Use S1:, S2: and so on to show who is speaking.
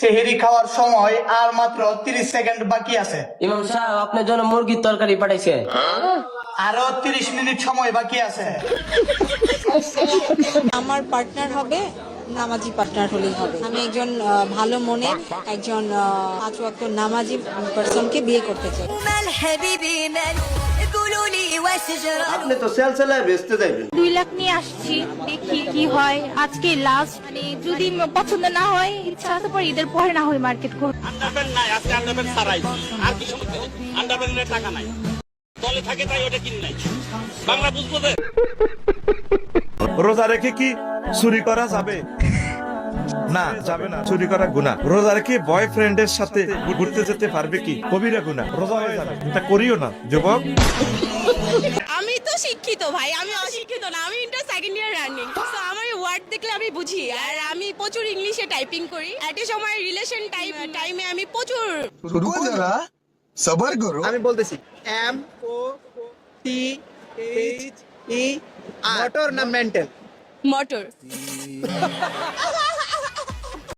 S1: সেহেরি খাওয়ার সময় আর মাত্র 30 সেকেন্ড বাকি আছে।
S2: ইমাম সাহেব আপনার জন্য মুরগির তরকারি পাঠাইছে।
S1: আরো 30 মিনিট সময় বাকি আছে।
S3: আমার পার্টনার হবে নামাজি পার্টনার হলেই হবে। আমি একজন ভালো মনের একজন 5 ওয়াক্ত নামাজি পারসনকে বিয়ে করতে চাই।
S4: আপনি তো সেলসেলায় বেচতে যাইবেন।
S5: 2 লাখ নিয়ে আসছি, দেখি কি হয়। আজকে লাস্ট, মানে যদি পছন্দ না হয় ইচ্ছা আছে পরে ঈদের পরে না হয় মার্কেট করব।
S6: আন্ডারপ্যান্ট নাই, আজকে আন্ডারপ্যান্ট ছাড়াই। আর কি সমস্যা? আন্ডারপ্যান্টের টাকা নাই, দলে থাকে তাই ওটা কিনে নাই। বাংলা বুঝবো যে
S7: রোজা রেখে কি চুরি করা যাবে? না, যাবে না। চুরি করা গুনাহ। রোজা রেখে বয়ফ্রেন্ডের সাথে ঘুরতে যেতে পারবে কি? কবিরা গুনাহ। রোজা হয়ে যাবে, এটা করিও না যুবক।
S8: আমি তো শিক্ষিত ভাই, আমি অশিক্ষিত না। আমি ইন্টার সেকেন্ড ইয়ার রানিং, তো আমার ওয়ার্ড দেখলে আমি বুঝি। আর আমি প্রচুর ইংলিশে টাইপিং করি। একটা সময় রিলেশন টাইমে আমি প্রচুর
S9: रुको जरा सबर करो।
S10: আমি বলতেছি MOTOR না মেন্টাল?
S8: মোটর